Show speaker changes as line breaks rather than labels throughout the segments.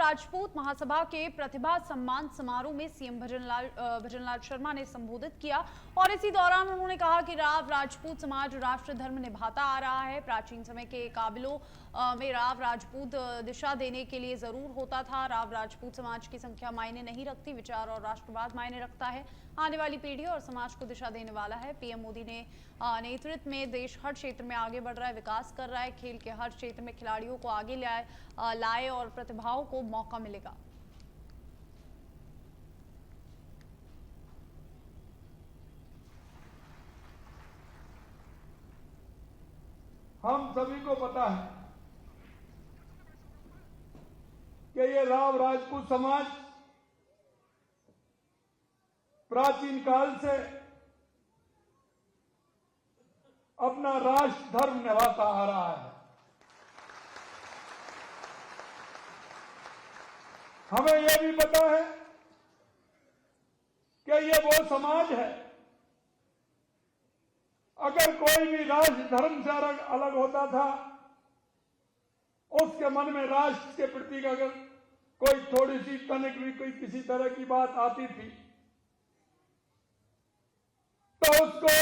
राजपूत महासभा के प्रतिभा सम्मान समारोह में सीएम भजनलाल शर्मा ने संबोधित किया और इसी दौरान उन्होंने कहा कि राव राजपूत समाज राष्ट्र धर्म निभाता आ रहा है। प्राचीन समय के काबिलों में राव राजपूत दिशा देने के लिए जरूर होता था। राव राजपूत समाज की संख्या मायने नहीं रखती, विचार और राष्ट्रवाद मायने रखता है। आने वाली पीढ़ी और समाज को दिशा देने वाला है। पीएम मोदी ने नेतृत्व में देश हर क्षेत्र में आगे बढ़ रहा है, विकास कर रहा है। खेल के हर क्षेत्र में खिलाड़ियों को आगे लाए और प्रतिभाओं को मौका मिलेगा।
हम सभी को पता है कि ये राव राजपूत समाज प्राचीन काल से अपना राष्ट्र धर्म निभाता आ रहा है। हमें यह भी पता है कि ये वो समाज है, अगर कोई भी राष्ट्र धर्म से अलग होता था, उसके मन में राष्ट्र के प्रति अगर कोई थोड़ी सी तनिक भी कोई किसी तरह की बात आती थी तो उसको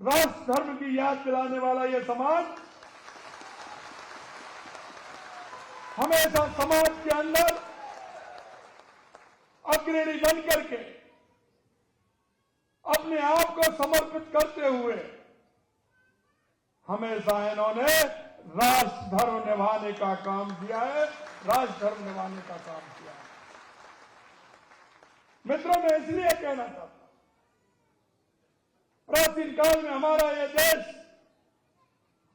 राष्ट्र धर्म की याद दिलाने वाला यह समाज हमेशा समाज के अंदर अग्रणी बन करके अपने आप को समर्पित करते हुए हमेशा इन्होंने राष्ट्र धर्म निभाने का काम किया है, राष्ट्र धर्म निभाने का काम किया है। मित्रों, मैं इसलिए कहना चाहता हूं, प्राचीन काल में हमारा यह देश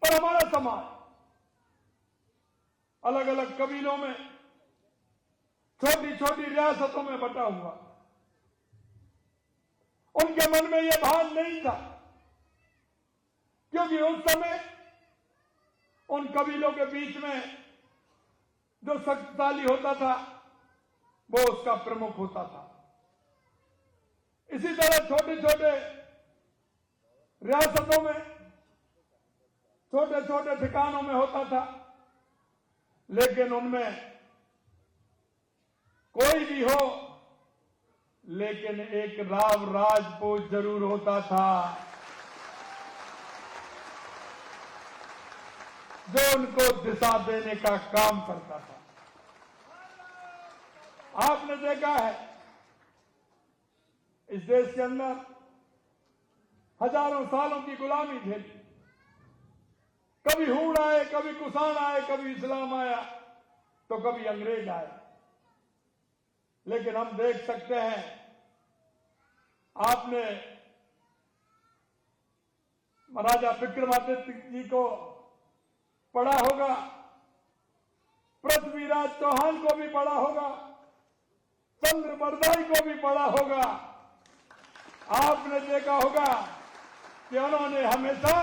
और हमारा समाज अलग अलग कबीलों में, छोटी छोटी रियासतों में बटा हुआ। उनके मन में यह भान नहीं था, क्योंकि उस समय उन कबीलों के बीच में जो शक्तिशाली होता था वो उसका प्रमुख होता था। इसी तरह छोटे छोटे रियासतों में, छोटे छोटे ठिकानों में होता था, लेकिन उनमें कोई भी हो, लेकिन एक राव राजपूत जरूर होता था जो उनको दिशा देने का काम करता था। आपने देखा है इस देश के अंदर हजारों सालों की गुलामी झेली, कभी हूण आए, कभी कुषाण आए, कभी इस्लाम आया, तो कभी अंग्रेज आए। लेकिन हम देख सकते हैं, आपने महाराजा विक्रमादित्य जी को पढ़ा होगा, पृथ्वीराज चौहान को भी पढ़ा होगा, चंद्रबरदाई को भी पढ़ा होगा। आपने देखा होगा कि उन्होंने हमेशा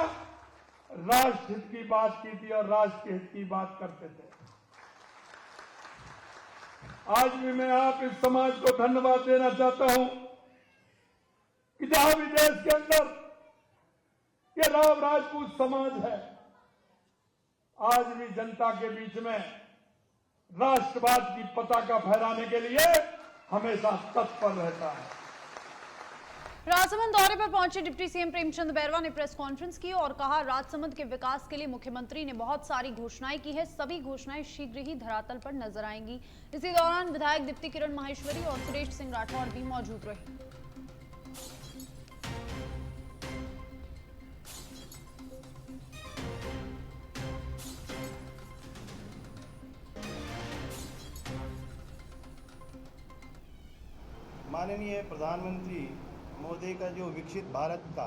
राष्ट्र हित की बात की थी और राष्ट्र के हित की बात करते थे। आज भी मैं आप इस समाज को धन्यवाद देना चाहता हूं कि जहां भी देश के अंदर ये राव राजपूत समाज है, आज भी जनता के बीच में राष्ट्रवाद की पताका फहराने के लिए हमेशा तत्पर रहता है।
राजसमंद दौरे पर पहुंचे डिप्टी सीएम प्रेमचंद बैरवा ने प्रेस कॉन्फ्रेंस की और कहा, राजसमंद के विकास के लिए मुख्यमंत्री ने बहुत सारी घोषणाएं की है, सभी घोषणाएं शीघ्र ही धरातल पर नजर आएंगी। इसी दौरान विधायक दीप्ति किरण माहेश्वरी और सुरेश सिंह राठौड़ भी मौजूद रहे।
माननीय प्रधानमंत्री मोदी का जो विकसित भारत का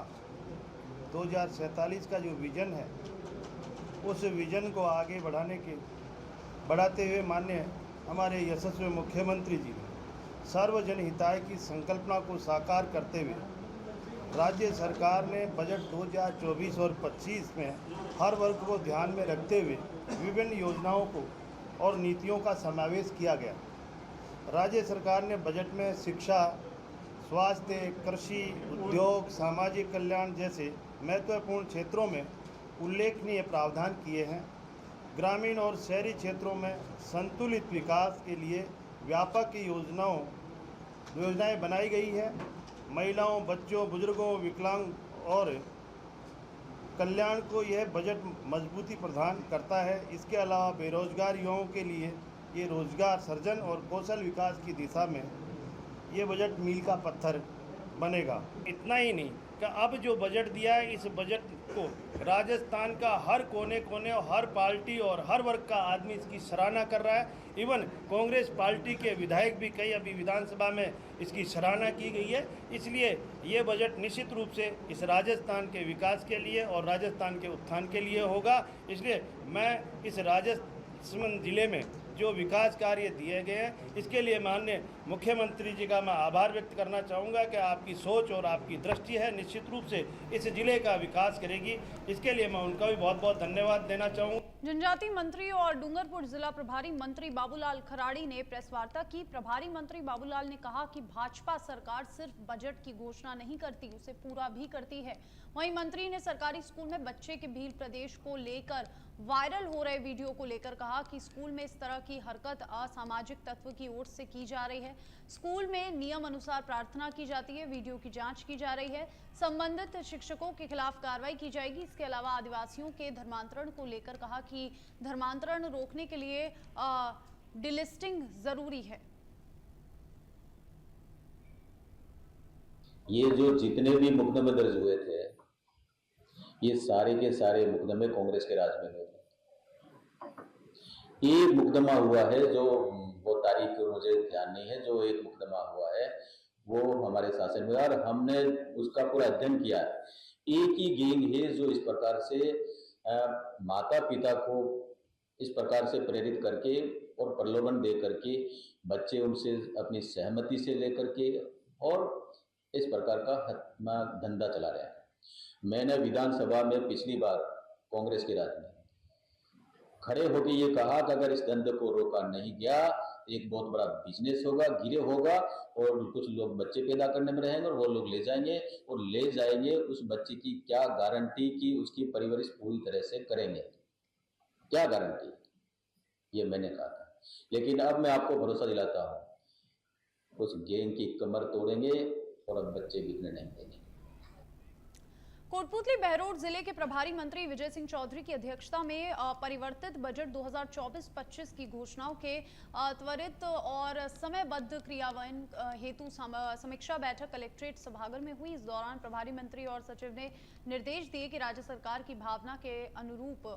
2047 का जो विजन है, उस विजन को आगे बढ़ाते हुए माननीय हमारे यशस्वी मुख्यमंत्री जी ने सर्वजन हिताय की संकल्पना को साकार करते हुए राज्य सरकार ने बजट 2024 और 25 में हर वर्ग को ध्यान में रखते हुए विभिन्न योजनाओं को और नीतियों का समावेश किया गया। राज्य सरकार ने बजट में शिक्षा, स्वास्थ्य, कृषि, उद्योग, सामाजिक कल्याण जैसे महत्वपूर्ण क्षेत्रों में उल्लेखनीय प्रावधान किए हैं। ग्रामीण और शहरी क्षेत्रों में संतुलित विकास के लिए व्यापक योजनाएं बनाई गई है। महिलाओं, बच्चों, बुजुर्गों, विकलांग और कल्याण को यह बजट मजबूती प्रदान करता है। इसके अलावा बेरोजगार युवाओं के लिए ये रोजगार सृजन और कौशल विकास की दिशा में ये बजट मील का पत्थर बनेगा। इतना ही नहीं कि अब जो बजट दिया है, इस बजट को राजस्थान का हर कोने कोने और हर पार्टी और हर वर्ग का आदमी इसकी सराहना कर रहा है। इवन कांग्रेस पार्टी के विधायक भी कई अभी विधानसभा में इसकी सराहना की गई है। इसलिए ये बजट निश्चित रूप से इस राजस्थान के विकास के लिए और राजस्थान के उत्थान के लिए होगा। इसलिए मैं इस राजस्थान जिले में जो विकास कार्य दिए गए हैं, इसके लिए माननीय मुख्यमंत्री जी का मैं आभार व्यक्त करना चाहूँगा कि आपकी सोच और आपकी दृष्टि है निश्चित रूप से इस जिले का विकास करेगी। इसके लिए मैं उनका भी बहुत बहुत धन्यवाद देना चाहूँगा।
जनजातीय मंत्री और डूंगरपुर जिला प्रभारी मंत्री बाबूलाल खराड़ी ने प्रेस वार्ता की। प्रभारी मंत्री बाबूलाल ने कहा कि भाजपा सरकार सिर्फ बजट की घोषणा नहीं करती, उसे पूरा भी करती है। वहीं मंत्री ने सरकारी स्कूल में बच्चे के भील प्रदेश को लेकर वायरल हो रहे वीडियो को लेकर कहा कि स्कूल में इस तरह की हरकत असामाजिक तत्व की ओर से की जा रही है। स्कूल में नियम अनुसार प्रार्थना की जाती है, वीडियो की जांच की जा रही है, संबंधित शिक्षकों के खिलाफ कार्रवाई की जाएगी। इसके अलावा आदिवासियों के धर्मांतरण को लेकर कहा कि धर्मांतरण रोकने के लिए डिलिस्टिंग जरूरी है।
ये जो जितने भी मुकदमे दर्ज हुए थे, ये सारे के सारे मुकदमे कांग्रेस के राज में हुए थे। एक मुकदमा हुआ है, जो वो तारीख मुझे ध्यान नहीं है, जो एक मुकदमा हुआ है वो हमारे शासन में, और हमने उसका पूरा अध्ययन किया है। एक ही गैंग है जो इस प्रकार से माता पिता को इस प्रकार से प्रेरित करके और प्रलोभन दे करके बच्चे उनसे अपनी सहमति से लेकर के और इस प्रकार का धंधा चला रहे हैं। मैंने विधानसभा में पिछली बार कांग्रेस के राज में खड़े होकर ये कहा कि अगर इस धंधे को रोका नहीं गया, एक बहुत बड़ा बिजनेस होगा, गिरे होगा, और कुछ लोग बच्चे पैदा करने में रहेंगे और वो लोग ले जाएंगे, और ले जाएंगे उस बच्चे की क्या गारंटी कि उसकी परवरिश पूरी तरह से करेंगे, क्या गारंटी? ये मैंने कहा था। लेकिन अब मैं आपको भरोसा दिलाता हूँ, उस गैंग की कमर तोड़ेंगे और अब बच्चे बिकने नहीं देंगे।
कोटपुतली बहरोड जिले के प्रभारी मंत्री विजय सिंह चौधरी की अध्यक्षता में परिवर्तित बजट 2024-25 की घोषणाओं के त्वरित और समयबद्ध क्रियान्वयन हेतु समीक्षा बैठक कलेक्ट्रेट सभागार में हुई। इस दौरान प्रभारी मंत्री और सचिव ने निर्देश दिए कि राज्य सरकार की भावना के अनुरूप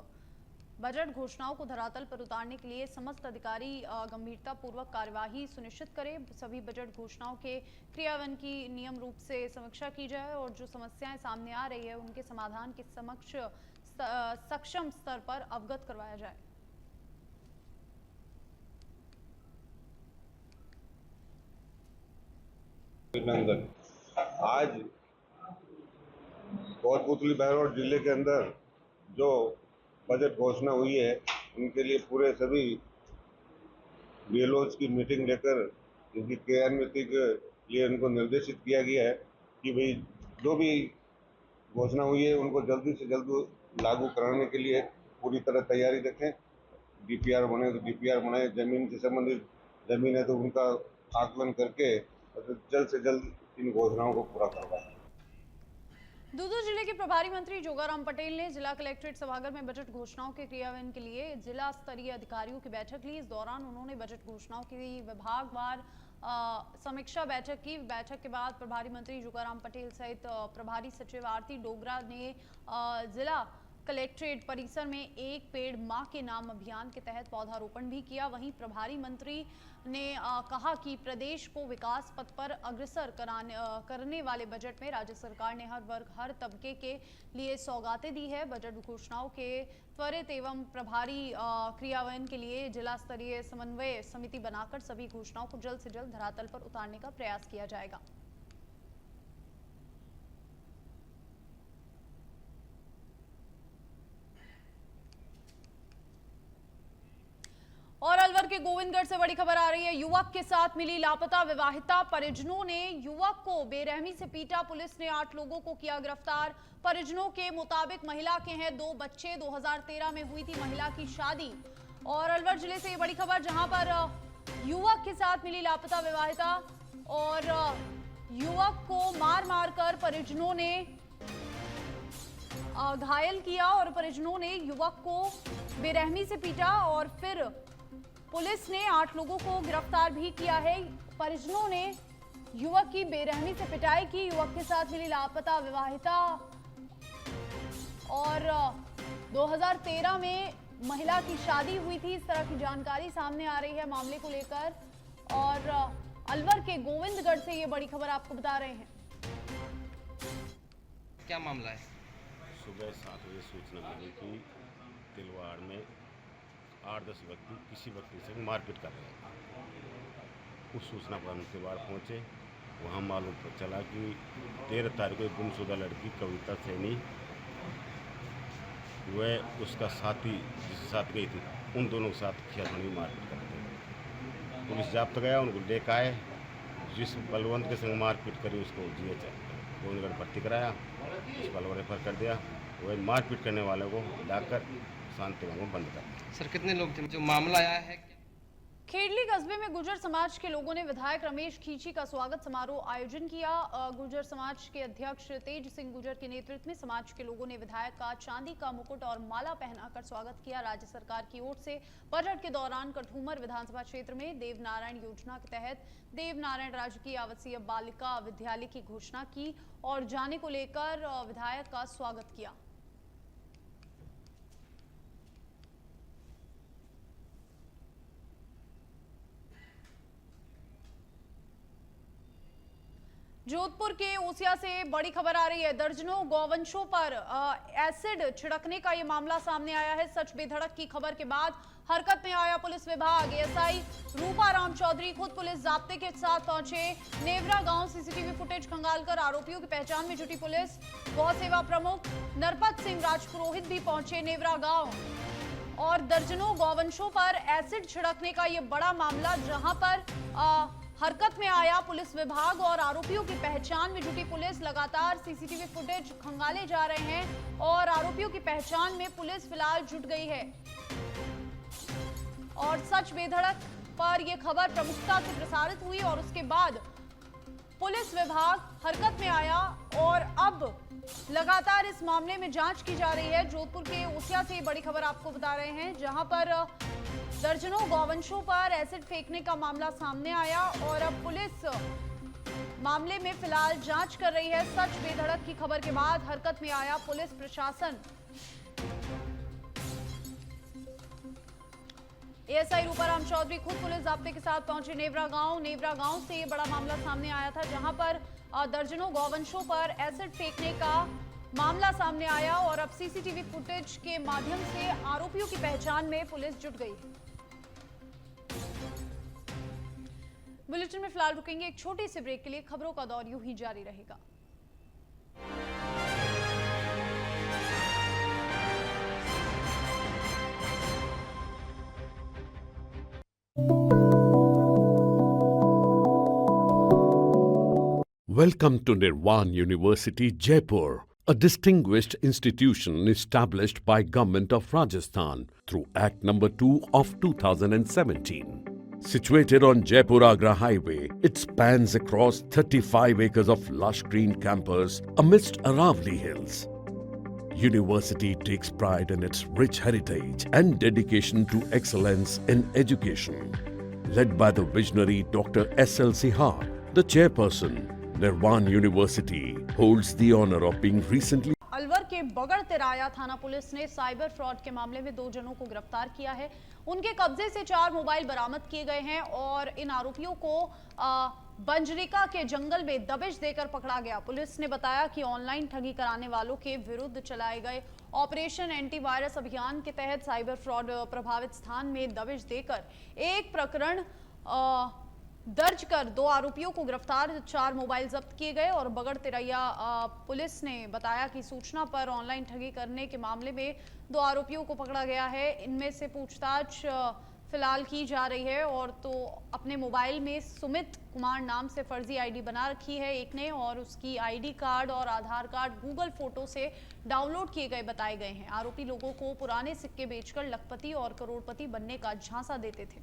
बजट घोषणाओं को धरातल पर उतारने के लिए समस्त अधिकारी गंभीरतापूर्वक कार्यवाही सुनिश्चित करें। सभी बजट घोषणाओं के क्रियान्वयन की नियम रूप से समीक्षा की जाए और जो समस्याएं सामने आ रही है उनके समाधान के सक्षम स्तर पर अवगत करवाया जाए।
आज कोटपुतली बहरोड जिले के अंदर जो बजट घोषणा हुई है, उनके लिए पूरे सभी बीएलओज की मीटिंग लेकर इनकी क्रियान्विति के लिए उनको निर्देशित किया गया है कि भाई जो भी घोषणा हुई है उनको जल्दी से जल्द लागू कराने के लिए पूरी तरह तैयारी रखें। डीपीआर बने तो डीपीआर बनाए, जमीन से संबंधित जमीन है तो उनका आकलन करके जल्द से जल्द इन घोषणाओं को पूरा करवाएं।
दूदू जिले के प्रभारी मंत्री जोगाराम पटेल ने जिला कलेक्ट्रेट सभागार में बजट घोषणाओं के क्रियान्वयन के लिए जिला स्तरीय अधिकारियों की बैठक ली। इस दौरान उन्होंने बजट घोषणाओं की विभागवार समीक्षा बैठक की। बैठक के बाद प्रभारी मंत्री जोगाराम पटेल सहित प्रभारी सचिव आरती डोगरा ने जिला कलेक्ट्रेट परिसर में एक पेड़ मां के नाम अभियान के तहत पौधारोपण भी किया। वहीं प्रभारी मंत्री ने कहा कि प्रदेश को विकास पथ पर अग्रसर करने वाले बजट में राज्य सरकार ने हर वर्ग हर तबके के लिए सौगातें दी है। बजट घोषणाओं के त्वरित एवं प्रभारी क्रियान्वयन के लिए जिला स्तरीय समन्वय समिति बनाकर सभी घोषणाओं को जल्द से जल्द धरातल पर उतारने का प्रयास किया जाएगा। और अलवर के गोविंदगढ़ से बड़ी खबर आ रही है। युवक के साथ मिली लापता विवाहिता, परिजनों ने युवक को बेरहमी से पीटा। पुलिस ने 8 लोगों को किया गिरफ्तार। परिजनों के मुताबिक महिला के हैं 2 बच्चे। 2013 में हुई थी महिला की शादी। और अलवर जिले से ये बड़ी खबर, जहां पर युवक के साथ मिली लापता विवाहिता और युवक को मार कर परिजनों ने घायल किया और परिजनों ने युवक को बेरहमी से पीटा और फिर पुलिस ने 8 लोगों को गिरफ्तार भी किया है। परिजनों ने युवक की बेरहमी से पिटाई की। युवक के साथ मिली लापता विवाहिता और 2013 में महिला की शादी हुई थी, इस तरह की जानकारी सामने आ रही है मामले को लेकर। और अलवर के गोविंदगढ़ से ये बड़ी खबर आपको बता रहे हैं।
क्या मामला है?
सुबह 7 बजे सूचना मिली कि तिलवाड़ में 8-10 व्यक्ति किसी व्यक्ति से मारपीट कर रहे हैं। उस सूचना पर हम तिलवाड़ पहुँचे। वहाँ मालूम चला कि 13 तारीख को गुमशुदा लड़की कविता सैनी, वह उसका साथी जिसके साथ गई थी, उन दोनों के साथ खियाखनी मारपीट करते थे। पुलिस जाब्त गया, उनको लेकर आए। जिस बलवंत के संग मारपीट करी उसको GH गोविंदगढ़ भर्ती कराया, उस पर रेफर कर दिया। वह मारपीट करने वाले को लाकर शांति में बंद कर दिया।
सर कितने लोग थे? जो मामला आया है
खेड़ली कस्बे में गुर्जर समाज के लोगों ने विधायक रमेश खींची का स्वागत समारोह आयोजन किया। गुर्जर समाज के अध्यक्ष तेज सिंह गुर्जर के नेतृत्व में समाज के लोगों ने विधायक का चांदी का मुकुट और माला पहनाकर स्वागत किया। राज्य सरकार की ओर से बजट के दौरान कठूमर विधानसभा क्षेत्र में देवनारायण योजना के तहत देवनारायण राजकीय आवासीय बालिका विद्यालय की घोषणा की और जाने को लेकर विधायक का स्वागत किया। जोधपुर के ओसिया से बड़ी खबर आ रही है। दर्जनों गौवंशों पर एसिड छिड़कने का ये मामला सामने आया है। सच बेधड़क की खबर के बाद हरकत में आया पुलिस विभाग। एएसआई रूपाराम चौधरी खुद पुलिस जाब्ते के साथ पहुंचे। नेवरा गांव सीसीटीवी फुटेज खंगालकर आरोपियों की पहचान में जुटी पुलिस। गौ सेवा प्रमुख नरपत सिंह राजपुरोहित भी पहुंचे नेवरा गांव। और दर्जनों गौवंशों पर एसिड छिड़कने का ये बड़ा मामला, जहां पर हरकत में आया पुलिस विभाग और आरोपियों की पहचान में जुटी पुलिस। लगातार सीसीटीवी फुटेज खंगाले जा रहे हैं और आरोपियों की पहचान में पुलिस फिलहाल जुट गई है। और सच बेधड़क पर यह खबर प्रमुखता से प्रसारित हुई और उसके बाद पुलिस विभाग हरकत में आया और अब लगातार इस मामले में जांच की जा रही है। जोधपुर के ओसिया से बड़ी खबर आपको बता रहे हैं, जहां पर दर्जनों गौवंशों पर एसिड फेंकने का मामला सामने आया और अब पुलिस मामले में फिलहाल जांच कर रही है। सच बेधड़क की खबर के बाद हरकत में आया पुलिस प्रशासन। एएसआई रूपाराम चौधरी खुद पुलिस जाब्ते के साथ पहुंचे नेवरा गांव। नेवरा गांव से ये बड़ा मामला सामने आया था, जहां पर दर्जनों गौवंशों पर एसिड फेंकने का मामला सामने आया और अब सीसीटीवी फुटेज के माध्यम से आरोपियों की पहचान में पुलिस जुट गई है। बुलेटिन में फिलहाल रुकेंगे एक छोटे से ब्रेक के लिए। खबरों का दौर यूं ही जारी रहेगा।
Welcome to Nirvan University, Jaipur, a distinguished institution established by Government of Rajasthan through Act Number 2 of 2017. Situated on Jaipur-Agra Highway, it spans across 35 acres of lush green campus amidst Aravali Hills. University takes pride in its rich heritage and dedication to excellence in education. Led by the visionary Dr. S.L. Sihar, the chairperson, Nirvan University holds the honor of being recently.
Alwar के बगड़ तिराया थाना police ने cyber fraud के मामले में 2 जनों को गिरफ्तार किया है। उनके कब्जे से 4 मोबाइल बरामद किए गए हैं और इन आरोपियों को बंजरिका के जंगल में दबिश देकर पकड़ा गया। पुलिस ने बताया कि ऑनलाइन ठगी कराने वालों के विरुद्ध चलाए गए ऑपरेशन एंटीवायरस अभियान के तहत साइबर फ्रॉड प्रभावित स्थान में दबिश देकर एक प्रकरण दर्ज कर 2 आरोपियों को गिरफ्तार, 4 मोबाइल जब्त किए गए और बगड़ तिरैया पुलिस ने बताया कि सूचना पर ऑनलाइन ठगी करने के मामले में 2 आरोपियों को पकड़ा गया है। इनमें से पूछताछ फिलहाल की जा रही है। और तो अपने मोबाइल में सुमित कुमार नाम से फर्जी आईडी बना रखी है एक ने, और उसकी आईडी कार्ड और आधार कार्ड गूगल फोटो से डाउनलोड किए गए बताए गए हैं। आरोपी लोगों को पुराने सिक्के बेचकर लखपति और करोड़पति बनने का झांसा देते थे।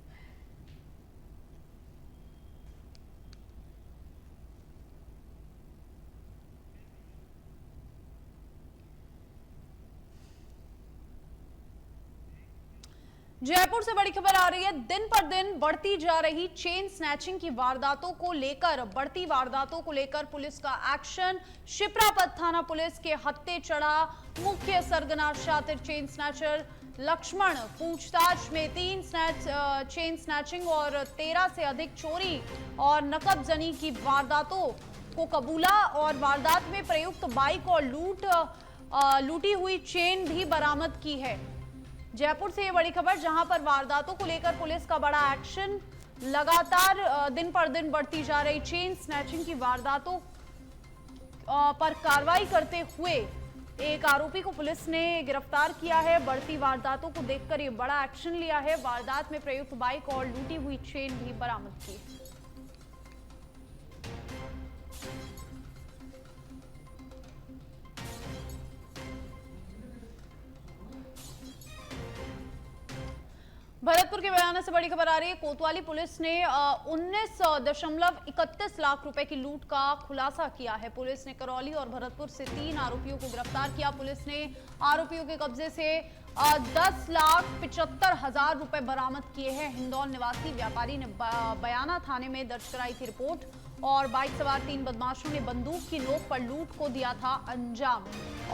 जयपुर से बड़ी खबर आ रही है। दिन पर दिन बढ़ती जा रही चेन स्नैचिंग की वारदातों को लेकर पुलिस का एक्शन। शिप्रापत थाना पुलिस के हत्थे चढ़ा मुख्य सरगना शातिर चेन स्नैचर लक्ष्मण। पूछताछ में 3 चेन स्नैचिंग और 13 से अधिक चोरी और नकबजनी की वारदातों को कबूला, और वारदात में प्रयुक्त बाइक और लूटी हुई चेन भी बरामद की है। जयपुर से ये बड़ी खबर, जहां पर वारदातों को लेकर पुलिस का बड़ा एक्शन। लगातार दिन पर दिन बढ़ती जा रही चेन स्नैचिंग की वारदातों पर कार्रवाई करते हुए एक आरोपी को पुलिस ने गिरफ्तार किया है। बढ़ती वारदातों को देखकर ये बड़ा एक्शन लिया है। वारदात में प्रयुक्त बाइक और लूटी हुई चेन भी बरामद की है। भरतपुर के बयाना से बड़ी खबर आ रही है। कोतवाली पुलिस ने 19.31 लाख रुपए की लूट का खुलासा किया है। पुलिस ने करौली और भरतपुर से 3 आरोपियों को गिरफ्तार किया। पुलिस ने आरोपियों के कब्जे से 10,75,000 रुपए बरामद किए हैं। हिंदौल निवासी व्यापारी ने बयाना थाने में दर्ज कराई थी रिपोर्ट, और बाइक सवार 3 बदमाशों ने बंदूक की नोक पर लूट को दिया था अंजाम।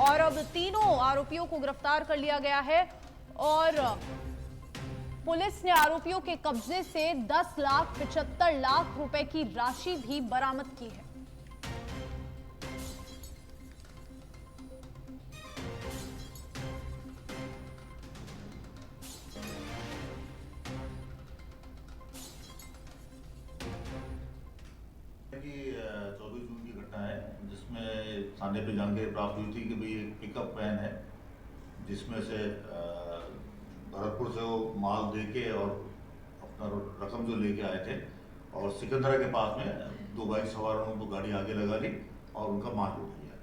और अब तीनों आरोपियों को गिरफ्तार कर लिया गया है, और पुलिस ने आरोपियों के कब्जे से 10,75,00,000 रुपए की राशि भी बरामद की है।
कि 24 जून की घटना है, जिसमें थाने पे जानकारी प्राप्त हुई थी कि भाई एक पिकअप वैन है जिसमें से भरतपुर से वो माल देके और अपना रकम जो लेके आए थे, और सिकंदरा के पास में 2 बाइक सवारों ने उनको गाड़ी आगे लगा ली और उनका माल लूट लिया।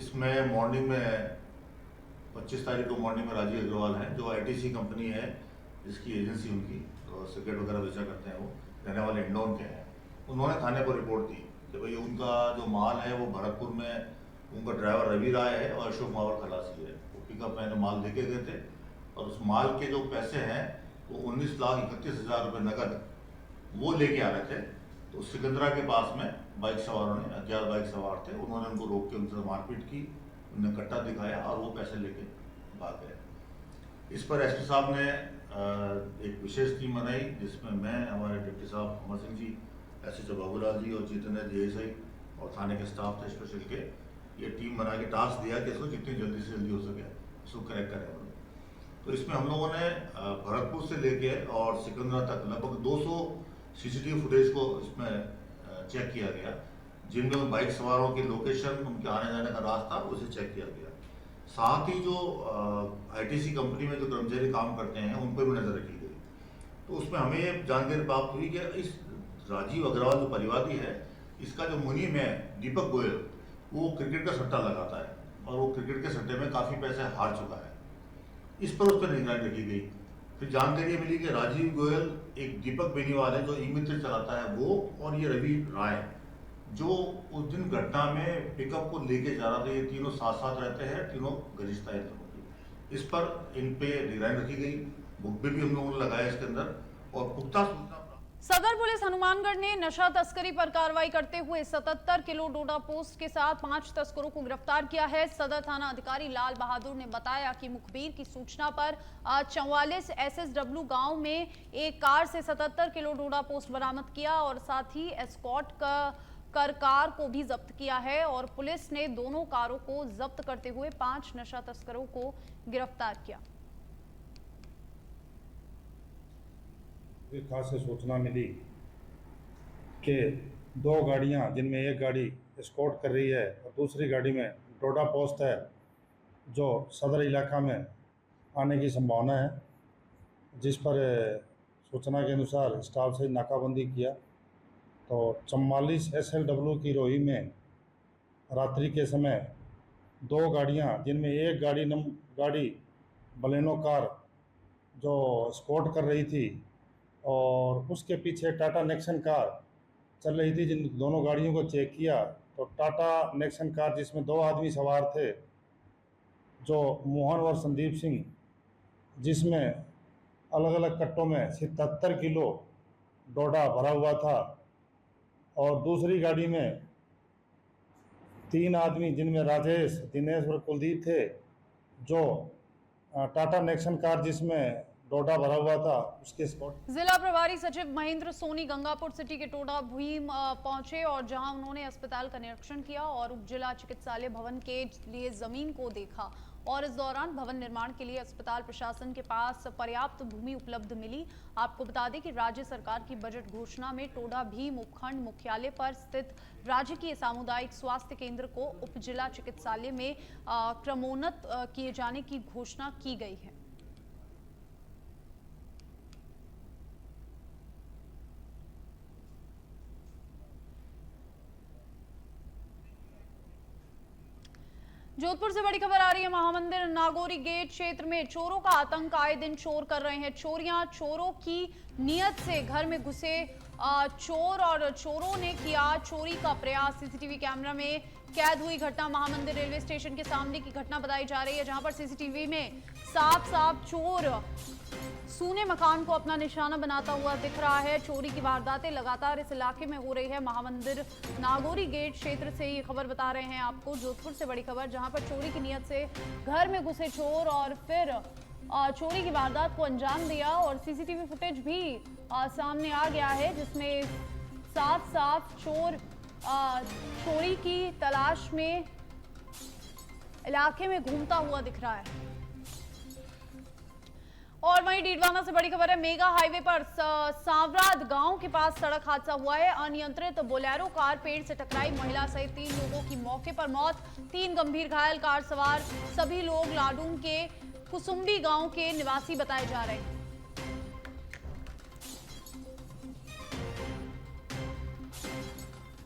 इसमें मॉर्निंग में 25 तारीख को मॉर्निंग में राजीव अग्रवाल हैं, जो ITC कंपनी है जिसकी एजेंसी उनकी सिगरेट वगैरह बेचा करते हैं, वो रहने वाले इंडौर के हैं। उन्होंने थाने पर रिपोर्ट दी कि भाई उनका जो माल है वो भरतपुर में उनका ड्राइवर रवि राय है और अशोक मावर खलासी है। वो पिकअप मैंने माल देके गए थे, और उस माल के जो पैसे हैं वो 19,31,000 रुपये नकद वो लेके आ रहे थे। तो सिकंदरा के पास में बाइक सवारों ने 11 बाइक सवार थे, उन्होंने उनको रोक के उनसे मारपीट की, उन्हें कट्टा दिखाया और वो पैसे लेके भाग गए। इस पर SP साहब ने एक विशेष टीम बनाई, जिसमें मैं, हमारे डिप्टी साहब अमर सिंह जी, SHO बाबूलाल जी और जितेंद्र DSI और थाने के स्टाफ थे स्पेशल के, ये टीम बना के टास्क दिया कि इसको जितनी जल्दी से जल्दी हो सके इसको करेक्ट करें। तो इसमें हम लोगों ने भरतपुर से लेके और सिकंदरा तक लगभग 200 CCTV फुटेज को इसमें चेक किया गया, जिनमें बाइक सवारों की लोकेशन, उनके आने जाने का रास्ता उसे चेक किया गया। साथ ही जो ITC कंपनी में जो कर्मचारी काम करते हैं उन पर भी नजर रखी गई। तो उसमें हमें ये जानकारी प्राप्त हुई कि इस राजीव अग्रवाल जो परिवादी है, इसका जो मुनीम है दीपक गोयल, वो क्रिकेट का सट्टा लगाता है और वो क्रिकेट के सट्टे में काफ़ी पैसे हार चुका है। इस पर उस पर निगरानी रखी गई। फिर जानकारी मिली कि राजीव गोयल एक दीपक बेनीवाल है जो ई-मित्र चलाता है वो, और ये रवि राय जो उस दिन घटना में पिकअप को लेके जा रहा था। ये तीनों साथ साथ रहते हैं, तीनों घनिष्ठता है। इस पर इन पे निगरानी रखी गई, मुखबिर भी हम लोगों ने लगाया इसके अंदर, और पुख्ता सूचना।
सदर पुलिस हनुमानगढ़ ने नशा तस्करी पर कार्रवाई करते हुए 77 किलो डोडा पोस्ट के साथ 5 तस्करों को गिरफ्तार किया है। सदर थाना अधिकारी लाल बहादुर ने बताया कि मुखबिर की सूचना पर 44 SSW गांव में एक कार से 77 किलो डोडा पोस्ट बरामद किया, और साथ ही एस्कॉर्ट कार को भी जब्त किया है, और पुलिस ने दोनों कारों को जब्त करते हुए 5 नशा तस्करों को गिरफ्तार किया।
खास से सूचना मिली कि 2 गाड़ियां, जिनमें एक गाड़ी एस्कॉर्ट कर रही है और दूसरी गाड़ी में डोडा पोस्ट है, जो सदर इलाका में आने की संभावना है, जिस पर सूचना के अनुसार स्टाफ से नाकाबंदी किया तो 44 SLW की रोही में रात्रि के समय 2 गाड़ियां, जिनमें एक गाड़ी बलेनो कार जो स्कॉट कर रही थी और उसके पीछे टाटा नेक्सन कार चल रही थी। जिन दोनों गाड़ियों को चेक किया तो टाटा नेक्सन कार जिसमें 2 आदमी सवार थे, जो मोहन और संदीप सिंह, जिसमें अलग अलग कट्टों में 77 किलो डोडा भरा हुआ था, और दूसरी गाड़ी में 3 आदमी जिनमें राजेश, दिनेश और कुलदीप थे, जो टाटा नेक्सन कार जिसमें डोडा भरा हुआ था उसके स्पॉट।
जिला प्रभारी सचिव महेंद्र सोनी गंगापुर सिटी के टोडा भीम पहुंचे और जहां उन्होंने अस्पताल का निरीक्षण किया और उप जिला चिकित्सालय भवन के लिए जमीन को देखा। और इस दौरान भवन निर्माण के लिए अस्पताल प्रशासन के पास पर्याप्त भूमि उपलब्ध मिली। आपको बता दें कि राज्य सरकार की बजट घोषणा में टोडा भीम उपखंड मुख्यालय पर स्थित राजकीय सामुदायिक स्वास्थ्य केंद्र को उप जिला चिकित्सालय में क्रमोन्नत किए जाने की घोषणा की गई है। जोधपुर से बड़ी खबर आ रही है। महामंदिर नागौरी गेट क्षेत्र में चोरों का आतंक, आए दिन चोर कर रहे हैं चोरियां। चोरों की नियत से घर में घुसे चोर और चोरों ने किया चोरी का प्रयास। सीसीटीवी कैमरा में कैद हुई घटना महामंदिर रेलवे स्टेशन के सामने की घटना बताई जा रही है, जहां पर सीसीटीवी में साफ चोर सूने मकान को अपना निशाना बनाता हुआ दिख रहा है। चोरी की वारदातें लगातार इस इलाके में हो रही है। महामंदिर नागौरी गेट क्षेत्र से ये खबर बता रहे हैं आपको, जोधपुर से बड़ी खबर, जहां पर चोरी की नियत से घर में घुसे चोर और फिर चोरी की वारदात को अंजाम दिया। और सीसीटीवी फुटेज भी सामने आ गया है, जिसमें साफ चोर चोरी की तलाश में इलाके में घूमता हुआ दिख रहा है। और वहीं डीडवाना से बड़ी खबर है। मेगा हाईवे पर सांवराद गांव के पास सड़क हादसा हुआ है। अनियंत्रित बोलेरो कार पेड़ से टकराई, महिला सहित 3 लोगों की मौके पर मौत, 3 गंभीर घायल। कार सवार सभी लोग लाडून के कुसुम्बी गांव के निवासी बताए जा रहे हैं।